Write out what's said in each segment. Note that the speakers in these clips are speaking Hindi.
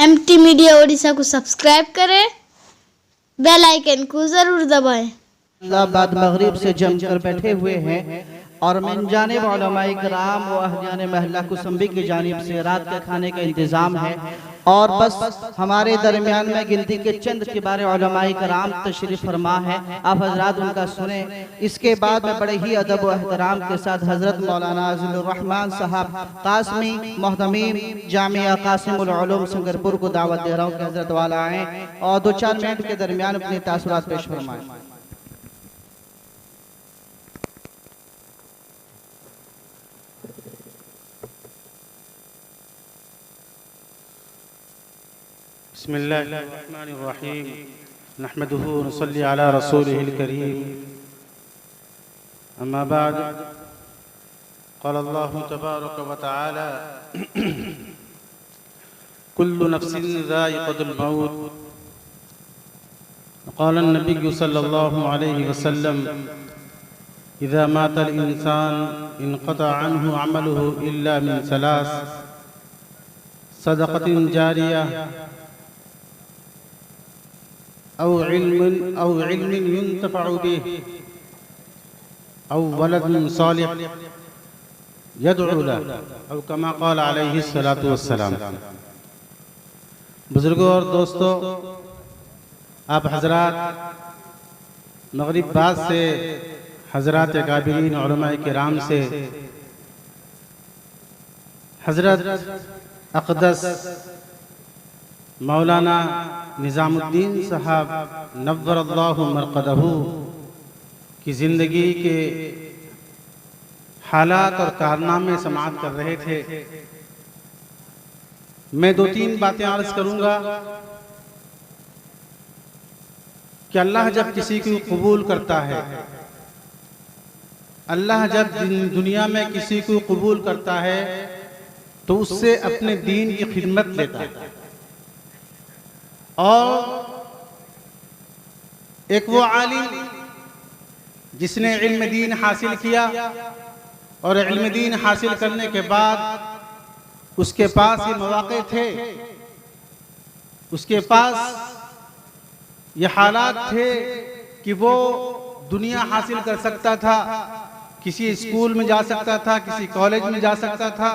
MT मीडिया ओडिशा को सब्सक्राइब करें, बेल आइकन को जरूर दबाएं। बाद मगरिब से जमकर बैठे हुए हैं और मिन जानिब उलमाए किराम व अहलियान महल्ला कुसुम्बी की जानिब से रात के खाने का इंतज़ाम है। और बस हमारे दरमियान में गिनती के चंद किबार उलमाए किराम तशरीफ़ फरमा है, आप हजरात उनका सुने। इसके बाद में बड़े ही अदब व एहतराम के साथ हज़रत मौलाना अज़ीज़ुर रहमान साहब कासमी मोहतमीम जामिया कासिमुल उलूम संगरपुर को दावत दे रहा हूँ कि हज़रत वाला आएँ और 2-4 मिनट के दरमियान अपने तासुरात पेश फरमाएँ। बिस्मिल्लाहिर्रहमानिर्रहीम नहमदुहु व नसल्ली अला रसूलिहिल करीम अम्मा बाद क़ाल अल्लाहु तबारक व तआला कुल्लु नफ्सिन ज़ाइक़तुल मौत क़ाल अन्नबिय्यु सल्लल्लाहु अलैहि वसल्लम इज़ा मातल इंसान इन्क़ता अन्हु अमलुहु इल्ला मिन सलास सदक़तिन जारिया औ इल्मिन युंतफ़अु बिहि औ वलदिन सालिह यदअु लहु औ कमा क़ाल अलैहि सलातु वस्सलाम। बुजुर्गों और दोस्तों, आप हजरात मगरिब बाद से हजरात काबिरीन उलमाए किराम से हजरत अक़दस मौलाना निज़ामुद्दीन साहब नव्वरल्लाहु मरक़दहू की ज़िंदगी के हालात और कारनामे समाअत कर रहे थे। मैं 2-3 बातें अर्ज़ करूँगा कि अल्लाह जब किसी को कबूल करता है, अल्लाह जब दुनिया में किसी को कबूल करता है तो उससे अपने दीन की खिदमत लेता है। और एक वो आलिम जिसने इल्म दीन हासिल किया और इल्म दीन हासिल करने के बाद उसके पास ये मौके थे, उसके पास ये हालात थे कि वो दुनिया हासिल कर सकता था, किसी स्कूल में जा सकता था, किसी कॉलेज में जा सकता था,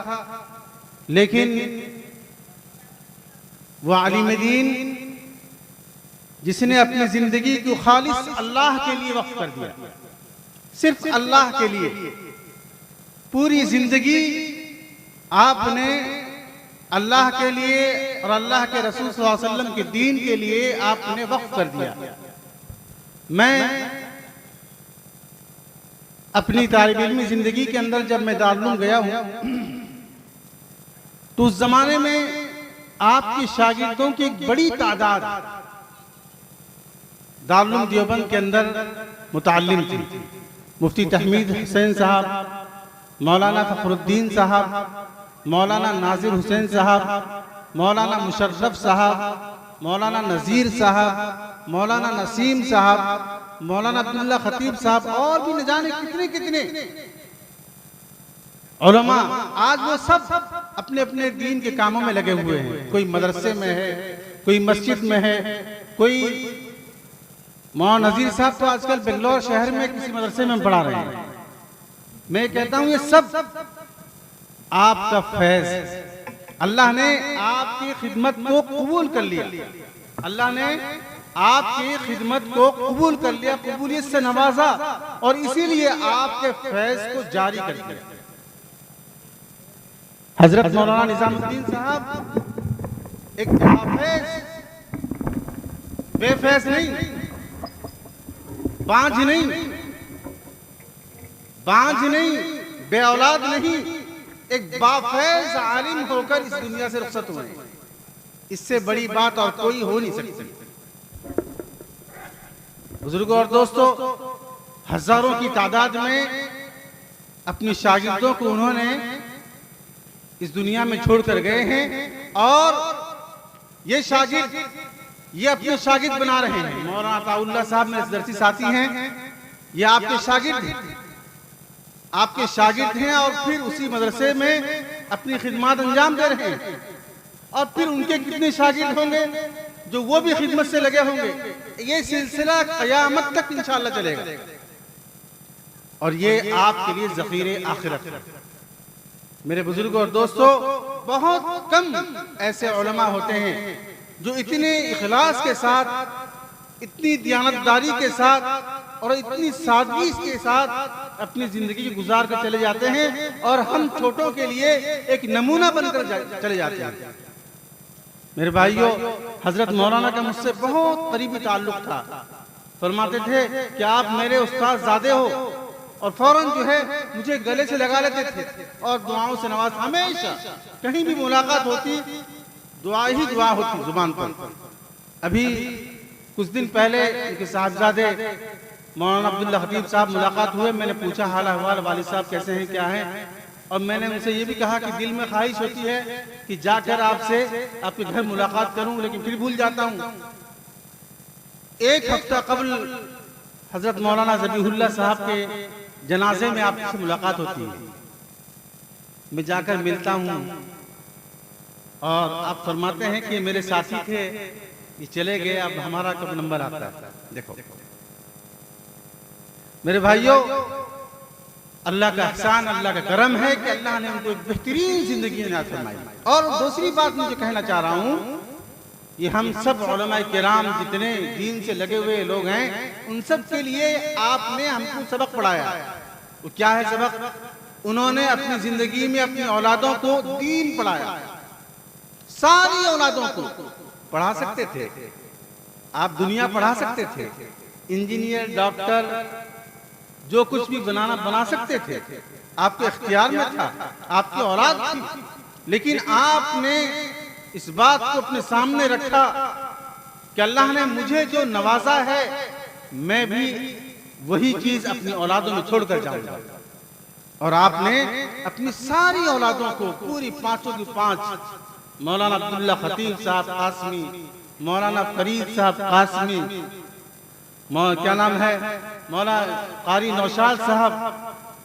लेकिन वो आलिम दीन जिसने अपनी जिंदगी को खालिस अल्लाह के लिए वक्फ कर दिया, सिर्फ अल्लाह के लिए पूरी जिंदगी आपने अल्लाह के लिए और अल्लाह के रसूल सल्लल्लाहु अलैहि वसल्लम के दीन के लिए आपने वक्फ कर दिया। मैं अपनी तालिब इल्मी जिंदगी के अंदर जब मैं दारुल गया हूं तो उस जमाने में आपके शागिर्दों की एक बड़ी तादाद दारुल देवबंद के अंदर मुताल्लिम थी। मुफ्ती तहमीद हुसैन साहब, मौलाना फखरुद्दीन साहब, मौलाना नाजिर हुसैन साहब, मौलाना मुशर्रफ साहब, मौलाना नज़ीर साहब, मौलाना नसीम साहब, मौलाना अब्दुल्ला खतीब साहब और भी न जाने कितने कितने उलमा, आज वो सब अपने अपने दीन के कामों में लगे हुए हैं। कोई मदरसे में है, कोई मस्जिद में है, कोई मौलाना नज़ीर साहब तो आजकल बेंगलोर शहर में किसी मदरसे में पढ़ा रहे हैं। मैं कहता हूं ये सब आपका फैज़, अल्लाह ने आपकी खिदमत को कबूल कर लिया, अल्लाह ने आपकी खिदमत को कबूल कर लिया, कबूलियत से नवाजा और इसीलिए आपके फैज़ को जारी कर दिया। हजरत मौलाना निज़ामुद्दीन साहब एक बेफैज़ नहीं, बांझ नहीं, बे औलाद नहीं, एक बाफैज़ आलिम होकर इस दुनिया से रुखसत हुए। इससे बड़ी बात और कोई हो नहीं सकती। बुजुर्गों और दोस्तों, हजारों की तादाद में अपनी शागिर्दों को उन्होंने इस दुनिया में छोड़कर गए हैं और ये शागिर्द ये अपने शागिर्द बना रहे हैं। मौलाना अताउल्लाह साहब मेरे दरसी साथी हैं, ये आपके शागिर्द हैं और फिर उसी मदरसे में अपनी खिदमत अंजाम दे रहे हैं। और फिर उनके कितने शागिर्द होंगे जो वो भी खिदमत से लगे होंगे। ये सिलसिला क़यामत तक इंशाअल्लाह चलेगा और ये आपके लिए ज़ख़ीरे आखिरत है। मेरे बुजुर्गों और दोस्तों, बहुत कम ऐसे उलमा होते हैं जो इतने इखलास के साथ, इतनी दियानतदारी के साथ और इतनी सादगी के साथ अपनी जिंदगी गुजार कर चले जाते हैं और हम छोटों के लिए एक नमूना बनकर चले जाते हैं। मेरे भाइयों, हजरत मौलाना का मुझसे बहुत करीबी ताल्लुक था। फरमाते थे कि आप मेरे उस्ताद ज़ादे हो, और फौरन जो है मुझे गले से लगा लेते थे और दुआओं से नवाज। हमेशा कहीं भी मुलाकात होती दुआ ही दुआ होती जुबान पर। अभी कुछ दिन पहले इनके साहबजादे मौलाना अब्दुल्ला खतीब साहब मुलाकात हुए। मैंने पूछा हाल अहवाल, वालिद साहब कैसे हैं, क्या हैं, और मैंने उनसे ये भी कहा कि दिल में ख्वाहिश होती है कि जाकर आपसे आपके घर मुलाकात करूं, लेकिन फिर भूल जाता हूं। एक हफ्ता कबल हजरत मौलाना ज़बीहुल्लाह साहब के जनाजे में आपसे मुलाकात होती है। मैं जाकर मिलता हूं और आप फरमाते हैं कि मेरे साथी थे, ये चले गए, अब हमारा कब नंबर आता है। देखो मेरे भाइयों, अल्लाह का एहसान, अल्लाह का करम है कि अल्लाह ने उनको एक बेहतरीन जिंदगी इनायत फरमाई। और दूसरी बात मुझे कहना चाह रहा हूँ, ये हम सब उलमाए किराम जितने दीन से लगे हुए लोग हैं, उन सब के लिए आपने हमको सबक पढ़ाया। वो क्या है सबक? उन्होंने अपनी जिंदगी में अपनी औलादों को दीन पढ़ाया। सारी औलादों को पढ़ा सकते थे आप, दुनिया पढ़ा सकते थे, इंजीनियर, डॉक्टर, जो कुछ भी बना सकते थे, आपके इख्तियार में था, आपकी औलाद थी। लेकिन आपने इस बात को अपने सामने रखा कि अल्लाह ने मुझे जो नवाजा है, मैं भी वही चीज अपनी औलादों में छोड़कर जाऊंगा। और आपने अपनी सारी औलादों को, पूरी पांचों की पांच, मौलाना अब्दुल्ला खतीब साहब कासमी, मौलाना फरीद साहब कासमी, क्या नाम है, मौलाना कारी नौशाद साहब,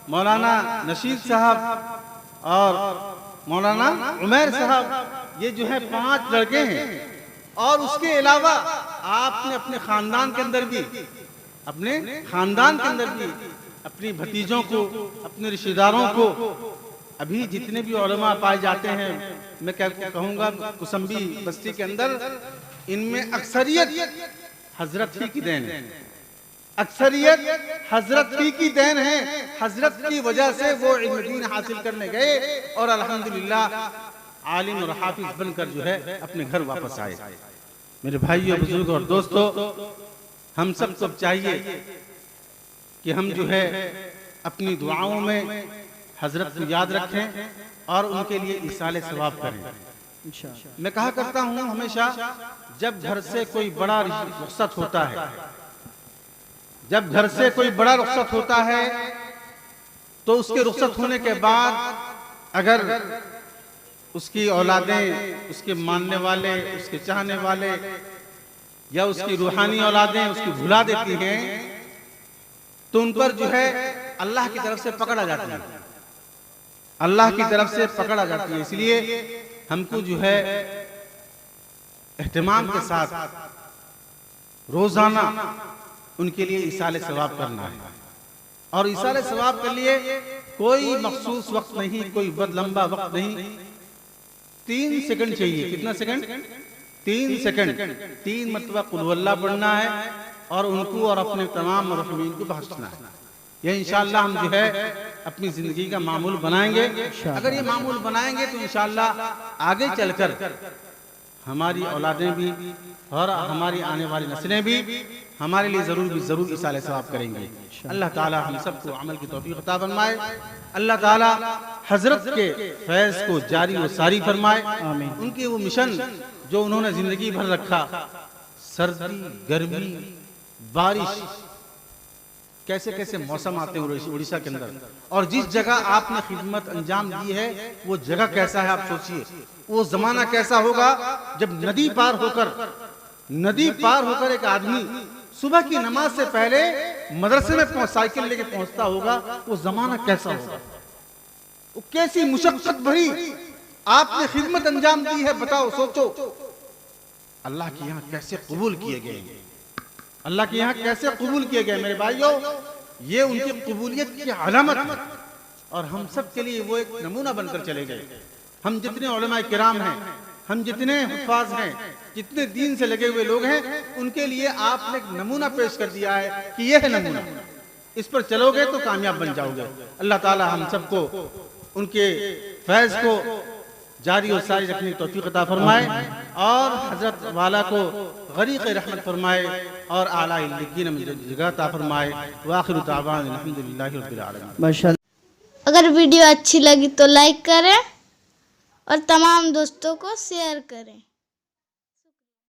मौलाना नशीद साहब और मौलाना उमैर साहब, ये जो है 5 लड़के हैं। और उसके अलावा आपने अपने खानदान के अंदर भी, अपनी भतीजों को, अपने रिश्तेदारों को, अभी जितने भी उलमा पाए जाते हैं, मैं क्या कहूँगा, कुसम्बी बस्ती के अंदर, इनमें अक्सरियत हजरत ही की देन है। अक्सरियत हजरत ही की देन है। हजरत की वजह से वो इल्म दीन हासिल करने गए और अल्हम्दुलिल्लाह आलिम और हाफिज बनकर जो है अपने घर वापस आए। मेरे भाइयों, बुजुर्गों और दोस्तों, हम सबको चाहिए कि हम जो है अपनी दुआओं में हजरत को याद रखें और उनके लिए इसाले सवाब करें। मैं कहा करता हूँ हमेशा, जब घर से कोई बड़ा रुखसत होता है, जब घर से कोई बड़ा रुखसत होता है, तो उसके रुखसत होने के बाद अगर उसकी औलादें, उसके मानने वाले, उसके चाहने वाले या उसकी रूहानी औलादें उसकी भुला देती हैं, तो उन पर जो है अल्लाह की तरफ से पकड़ा जाता है, अल्लाह की तरफ से पकड़ा जाती है। इसलिए हमको जो है एहतमाम के साथ रोजाना उनके लिए इसाले सवाब करना है। और इसाले सवाब के लिए कोई मखसूस वक्त नहीं, कोई बहुत लंबा वक्त नहीं, 3 सेकंड चाहिए। कितना सेकंड? 3 सेकंड। 3 मरतबा कुल हुवल्लाह पढ़ना है और उनको और अपने तमाम रहमीन को बख्शना है। यह इंशाअल्लाह हम जो है अपनी जिंदगी का मामूल बनाएंगे। अगर ये मामूल बनाएंगे तो इंशाअल्लाह आगे चलकर हमारी औलादें भी और हमारी आने वाली नस्लें भी हमारे लिए जरूर इसाले सवाब करेंगे। अल्लाह ताला हम सबको अमल की तौफीक अता फरमाए। अल्लाह ताला हजरत के फैज़ को जारी व सारी फरमाए। उनके वो मिशन जो उन्होंने जिंदगी भर रखा, सर्दी, गर्मी, बारिश, कैसे कैसे मौसम आते हैं उड़ीसा के अंदर, और जिस जगह आपने खिदमत अंजाम दी है वो जगह कैसा है आप सोचिए। वो जमाना कैसा होगा जब नदी पार होकर एक आदमी सुबह की नमाज से पहले मदरसे में साइकिल लेके पहुंचता होगा। वो जमाना कैसा होगा, वो कैसी मुशक्कत भरी आपने खिदमत अंजाम दी है, बताओ सोचो अल्लाह के यहाँ कैसे कबूल किए गए, अल्लाह के यहाँ कैसे कबूल किए गए। मेरे भाइयों, ये उनकी कबूलियत की अलामत है और हम सब के लिए वो एक नमूना बनकर चले गए। हम जितने उलमा किराम हैं, हम जितने हुफ़ाज़ हैं, जितने दीन से लगे हुए लोग हैं, उनके लिए आपने एक नमूना पेश कर दिया है कि यह है नमूना, इस पर चलोगे तो कामयाब बन जाओगे। अल्लाह ताला हम सबको उनके फैज़ को जारी और सारी रखने की तौफीक अता फरमाए और हज़रत वाला को गरीक़ रहमत फरमाए और आला इल्लिय्यीन में जगह अता फरमाए। व आखिरु दावाना अल्हम्दुलिल्लाहि रब्बिल आलमीन। माशाअल्लाह। अगर वीडियो अच्छी लगी तो लाइक करें और तमाम दोस्तों को शेयर करें।